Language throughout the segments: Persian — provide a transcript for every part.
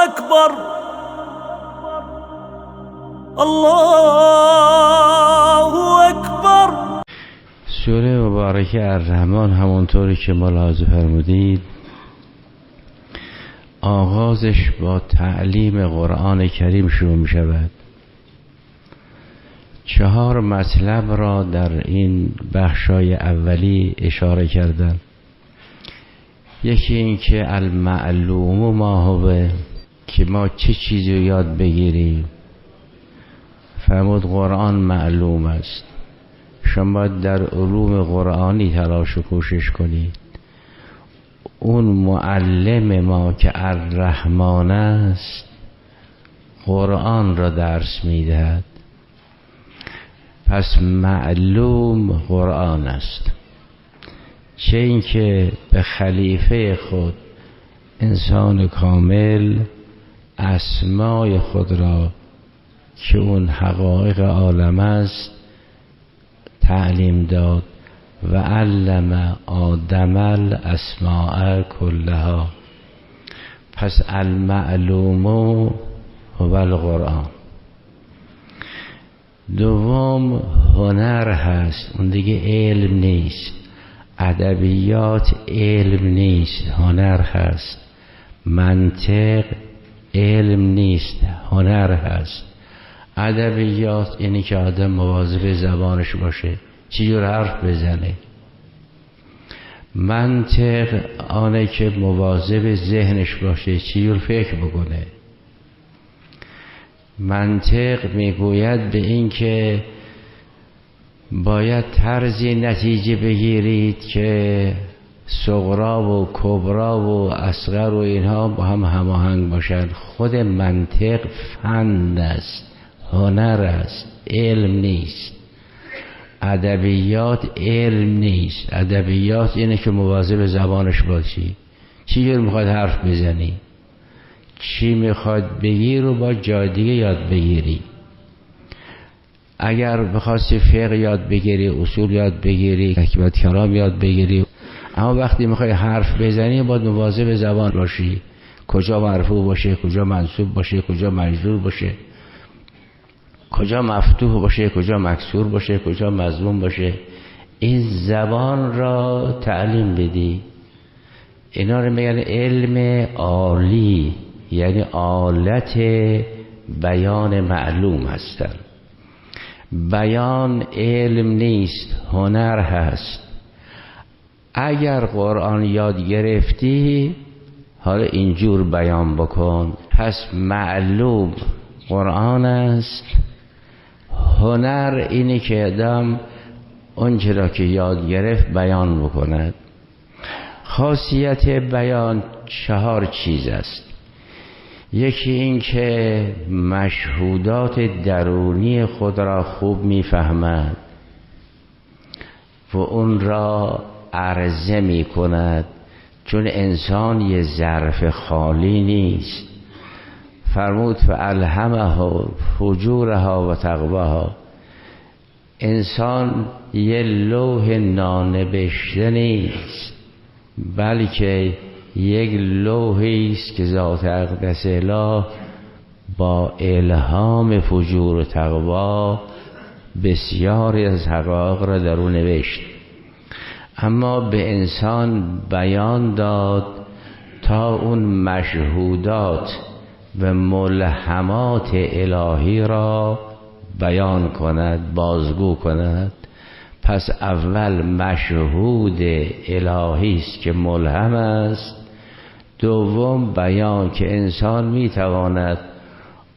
اکبر الله اکبر. سوره مبارکه الرحمن همونطوری که ملاحظه فرمودید آغازش با تعلیم قرآن کریم شروع می شود. 4 مطلب را در این بخشای اولی اشاره کردم. یکی این که المعلوم ما هو، که ما چه چیزی رو یاد بگیریم. فرمود قرآن معلوم است، شما باید در علوم قرآنی تلاش و کوشش کنید. اون معلم ما که الرحمن است قرآن را درس میدهد، پس معلوم قرآن است. چه این که به خلیفه خود انسان کامل اسمای خود را که اون حقایق عالم است تعلیم داد و علم آدم الاسماء کلها. پس المعلوم هو القرآن. دوم هنر هست، اون دیگه علم نیست. ادبیات علم نیست، هنر هست. منطق علم نیست، هنر هست. ادبیات اینی که آدم مواظب زبانش باشه، چی جور حرف بزنه. منطق آنه که مواظب ذهنش باشه، چی جور فکر بکنه. منطق میگوید به این که باید طرزی نتیجه بگیرید که صغرا و کبرا و اصغر و اینها با هم هماهنگ باشند. خود منطق فن است، هنر است، علم نیست. ادبیات علم نیست. ادبیات اینه که مواظب زبانش باشی، چی جور میخواد حرف بزنی، چی میخواد بگی رو با جای دیگه یاد بگیری. اگر بخواستی فقه یاد بگیری، اصول یاد بگیری، حکمت کلام یاد بگیری، اما وقتی میخوای حرف بزنی باید مواظب زبان باشی، کجا مرفوع باشه، کجا منصوب باشه، کجا مجرور باشه، کجا مفتوح باشه، کجا مکسور باشه، کجا مضموم باشه. این زبان را تعلیم بدی. اینا رو میگن علم عالی، یعنی آلت بیان معلوم هستن. بیان علم نیست، هنر هست. اگر قرآن یاد گرفتی حالا اینجور بیان بکن. پس معلوم قرآن است. هنر اینی که آدم اون چرا که یاد گرفت بیان بکند. خاصیت بیان 4 چیز است. یکی این که مشهودات درونی خود را خوب میفهمد و اون را عرضه می کند، چون انسان یه ظرف خالی نیست. فرمود فالهمه فجورها و تقواها. انسان یه لوح نانبشته نیست، بلکه یک لوحی است که ذات اقدس اله با الهام فجور و تقوا بسیاری از حقایق را در او نوشت. اما به انسان بیان داد تا اون مشهودات و ملهمات الهی را بیان کند، بازگو کند. پس اول مشهود الهی است که ملهم است. دوم بیان که انسان میتواند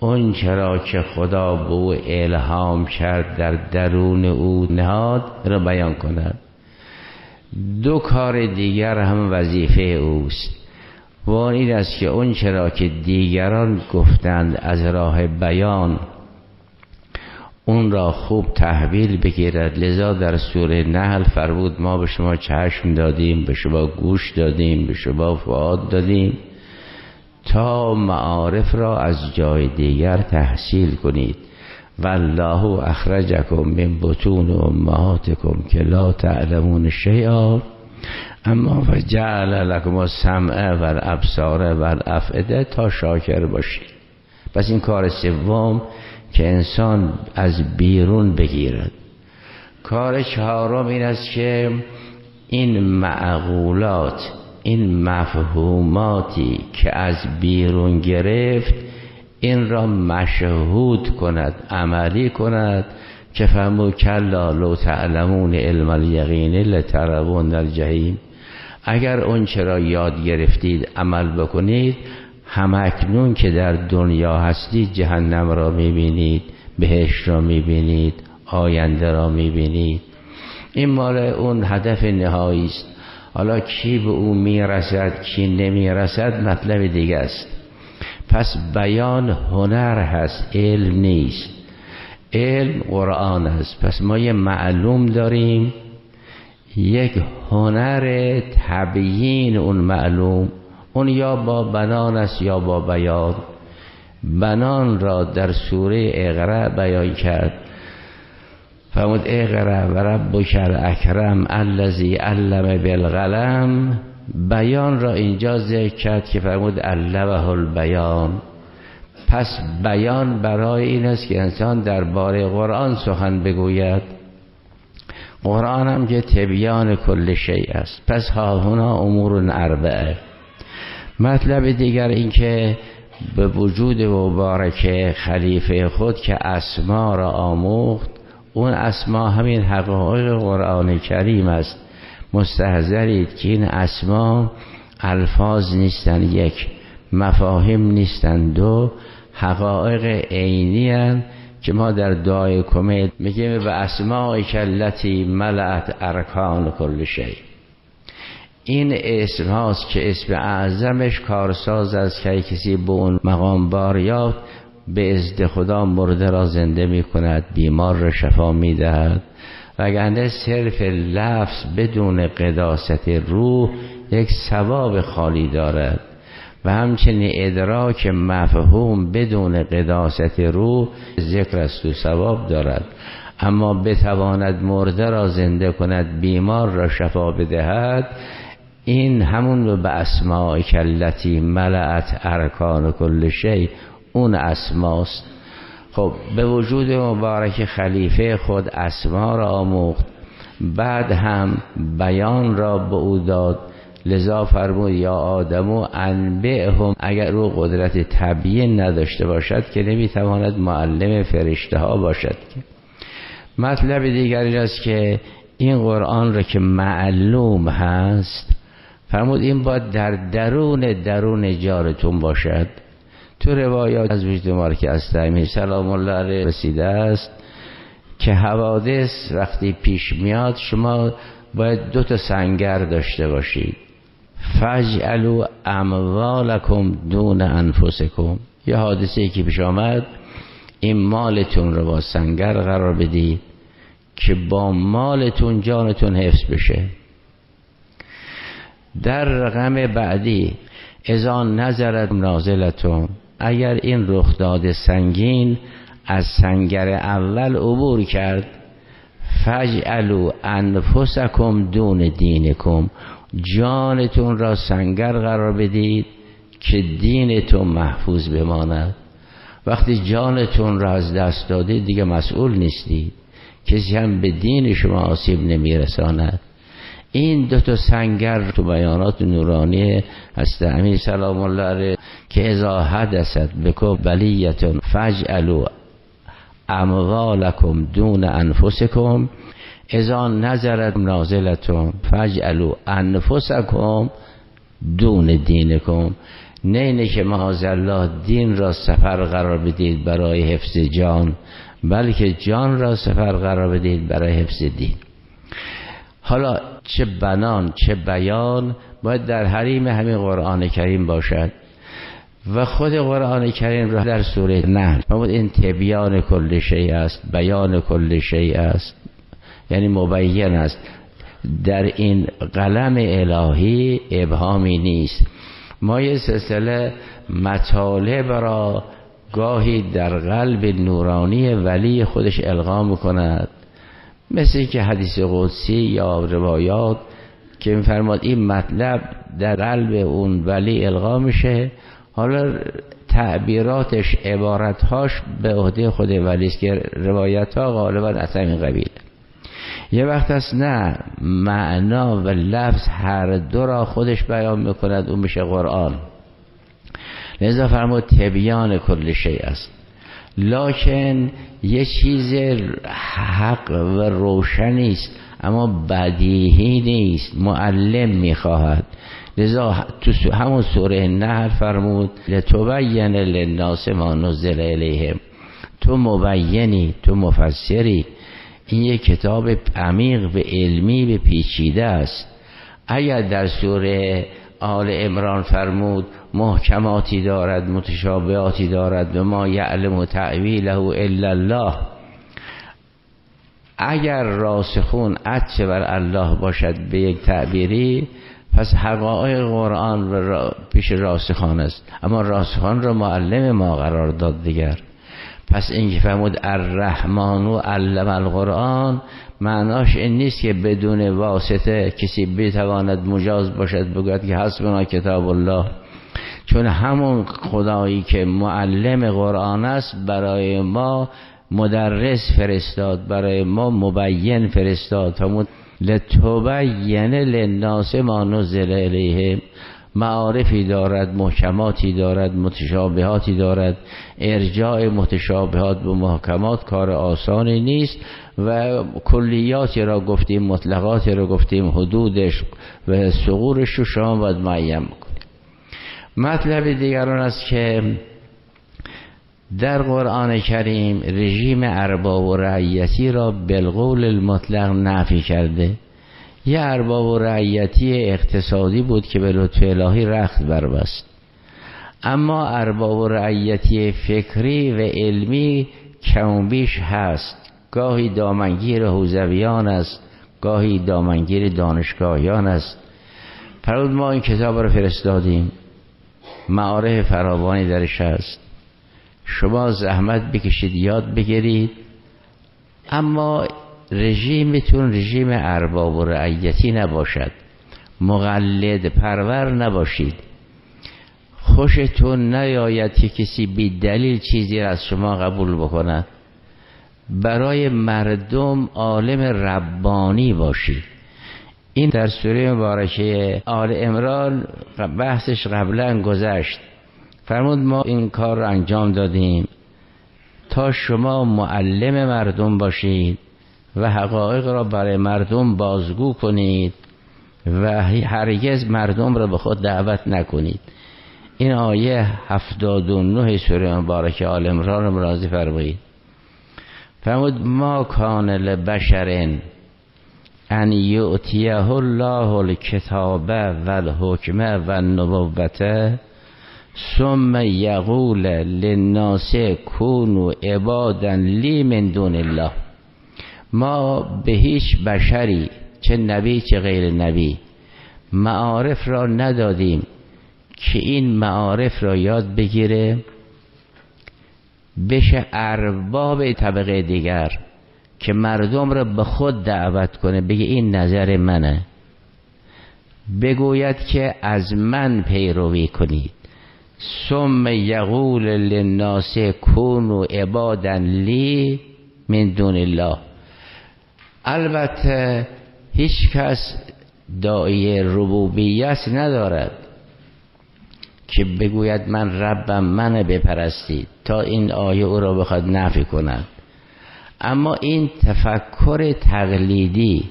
اون چرا که خدا به او الهام کرد در درون او نهاد را بیان کند. 2 کار دیگر هم وظیفه اوست و این است که اون چرا که دیگران گفتند از راه بیان اون را خوب تحویل بگیرد. لذا در سوره نحل فرمود ما به شما چشم دادیم، به شما گوش دادیم، به شما فؤاد دادیم تا معارف را از جای دیگر تحصیل کنید. والله اخرجکم من بطون امهاتکم که لا تعلمون شیئا اما فجعل لکم السمع و الابصار و الافئده تا شاکر باشید. پس این کار سوم که انسان از بیرون بگیرد. کار چهارم این است که این معقولات، این مفهوماتی که از بیرون گرفت این را مشهود کند، عملی کند، که فهمو کلا لو تعلمون علم الیقین لترون الجحیم. اگر اون چرا یاد گرفتید عمل بکنید، همکنون که در دنیا هستید جهنم را میبینید، بهشت را میبینید، آینده را میبینید. این مال اون هدف نهایی است. حالا کی به او میرسد کی نمیرسد مطلب دیگه است. پس بیان هنر هست، علم نیست. علم قرآن است. پس ما یه معلوم داریم، یک هنر تبیین اون معلوم، اون یا با بنان است یا با بیان. بنان را در سوره اقرا بیان کرد، فرمود اقرا و ربک الاکرم الذی علم بالقلم. بیان را اینجا ذکر کرد که فرمود علمه البیان. پس بیان برای این است که انسان درباره قرآن سخن بگوید. قرآن هم که تبیان کل شیء است. پس ها هنا امور اربعه. مطلب دیگر این که به وجود مبارک خلیفه خود که اسما را آموخت، اون اسما همین حقایق قرآن کریم است. مستحضرید که این اسما الفاظ نیستن، یک مفاهیم نیستن، دو حقایق عینی هستند که ما در دعای کمیل میگیم و اسمائک التی ملأت ارکان کل شیء. این اسم هاست که اسم اعظمش کارساز است که کسی به اون مقام بار یافت به اذن خدا مرده را زنده می کند، بیمار را شفا می دهد. وگرنه صرف لفظ بدون قداست روح یک ثواب خالی دارد و همچنین ادراک مفهوم بدون قداست روح ذکر است و ثواب دارد. اما بتواند مرده را زنده کند، بیمار را شفا بدهد، این همون به اسمائک التی ملأت ارکان کل شیء اون اسماست. خب به وجود مبارک خلیفه خود اسما را آموخت، بعد هم بیان را به او داد. لذا فرمود یا آدمو انبئهم. اگر او قدرت تبیین نداشته باشد که نمیتواند معلم فرشته ها باشد. که مطلب دیگر این است که این قرآن را که معلوم هست، فرمود این باید در درون جانتون باشد. تو روایات از وجود مبارک استعمی سلام الله علیه رسیده است که حوادث وقتی پیش میاد شما باید 2 سنگر داشته باشید. فجعلوا اموالکم دون انفسکم. یه حادثه‌ای که پیش آمد، این مالتون رو با سنگر قرار بدید که با مالتون جانتون حفظ بشه. در رقم بعدی اذا نزلت نازلتون، اگر این رخداد سنگین از سنگر اول عبور کرد، فجعلوا انفسکم دون دینکم، جانتون را سنگر قرار بدید که دینتون محفوظ بماند. وقتی جانتون را از دست دادید دیگه مسئول نیستید، کسی هم به دین شما آسیب نمیرساند. این 2 سنگر تو بیانات نورانی هست امیر سلام الله علیه که اذا حدثت بکم بلیتون فجعلوا اموالکم دون انفسکم، اذا نزلت نازلتون فجعلوا انفسکم دون دینکم. نه اینه که معاذالله دین را سفر قرار بدید برای حفظ جان، بلکه جان را سفر قرار بدید برای حفظ دین. حالا چه بنان چه بیان باید در حریم همین قرآن کریم باشد و خود قرآن کریم را در سوره نحل فرمود این تبیان کل شیء است، بیان کل شیء است، یعنی مبین است. در این قلم الهی ابهامی نیست. ما یه سلسله مطالب را گاهی در قلب نورانی ولی خودش القا میکند، مثل که حدیث قدسی یا روایات که می‌فرماد این مطلب در قلب اون ولی القا میشه. حالا تعبیراتش، عبارتهاش به عهده خود ولی است که روایت‌ها غالبا از همین قبیل. یه وقت هست نه، معنا و لفظ هر دو را خودش بیان میکند، اون میشه قرآن. لذا فرمود تبیان کل شیء است، لکن یه چیز حق و روشنی است اما بدیهی نیست، معلم میخواهد. لذا تو همون سوره نحل فرمود لتبین للناس ما نزل الیهم، تو مبینی، تو مفسری. این یک کتاب عمیق و علمی و پیچیده است. اگر در سوره آل عمران فرمود محکماتی دارد، متشابهاتی دارد و ما یعلم تأویله الا الله، اگر راسخون عطف بر الله باشد به یک تعبیری، پس حقایق قرآن پیش راسخان است، اما راسخان را معلم ما قرار داد دیگر. پس این که فرمود الرحمن علم القرآن، معناش این نیست که بدون واسطه کسی بتواند مجاز باشد بگوید که حسبنا کتاب الله، چون همون خدایی که معلم قرآن است برای ما مدرس فرستاد، برای ما مبین فرستاد. همون لتبین للناس ما نزل الیهم، معارفی دارد، محکماتی دارد، متشابهاتی دارد. ارجاع متشابهات به محکمات کار آسانی نیست و کلیاتی را گفتیم، مطلقاتی را گفتیم، حدودش و ثغورش رو شما باید معین بکنید. مطلب دیگران است که در قرآن کریم رژیم ارباب و رعیتی را بالقول المطلق نفی کرده. یه ارباب و رعیتی اقتصادی بود که به لطف الهی رخت بربست، اما ارباب و رعیتی فکری و علمی کم بیش هست. گاهی دامنگیر حوزویان است، گاهی دامنگیر دانشگاهیان است. فرمود ما این کتاب رو فرستادیم، معارف فراوانی درش هست، شما زحمت بکشید یاد بگیرید، اما رژیمتون رژیم ارباب و رعیتی نباشد، مقلد پرور نباشید. خوشتون نیاید که کسی بی دلیل چیزی را از شما قبول بکند. برای مردم عالم ربانی باشید. این در سوره مبارکه آل عمران بحثش قبلا گذشت. فرمود ما این کار را انجام دادیم تا شما معلم مردم باشید و حقایق را برای مردم بازگو کنید و هرگز مردم را به خود دعوت نکنید. این آیه 79 سوره مبارکه آل عمران را ملاحظه فرمایید. فرمود ما کان لبشر ان یؤتیه الله الکتاب و الحکم و النبوة ثم یقول للناس کونوا عبادا لی من دون الله. ما به هیچ بشری، چه نبی چه غیر نبی، معارف را ندادیم که این معارف را یاد بگیره بشه ارباب طبقه دیگر، که مردم را به خود دعوت کنه، بگه این نظر منه، بگوید که از من پیروی کنید. ثم یقول للناس کونوا عبادا لی من دون الله. البته هیچ کس داعی ربوبیت ندارد که بگوید من ربم منه بپرستید تا این آیه او را بخواد نفی کند. اما این تفکر تقلیدی،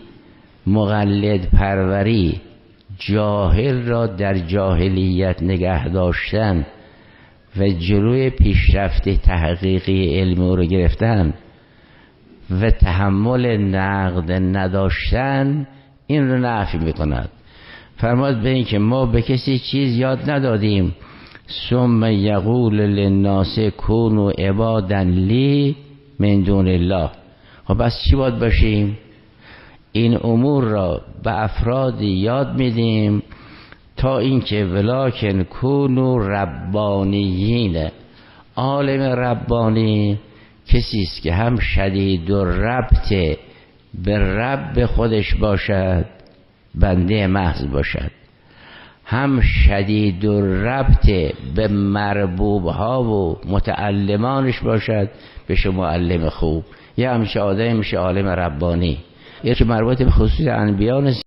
مقلد پروری، جاهل را در جاهلیت نگه داشتن و جلوی پیشرفت تحقیقی علم او را گرفتن و تحمل نقد نداشتن، این رو نفی میکند. فرماد به این که ما به کسی چیز یاد ندادیم. ثم یقول للناس کونوا عبادا لی من دون الله. خب بس چی باید باشیم؟ این امور را به افرادی یاد میدیم تا اینکه ولکن کونوا ربانیین. عالم ربانی کسی است که هم شدید و ربط به رب خودش باشد، بنده محض باشد، هم شدید و ربط به مربوب ها و متعلمانش باشد، بشه معلم خوب. یه همچه آدمی میشه عالم ربانی. یه که مربوط به خصوص انبیاء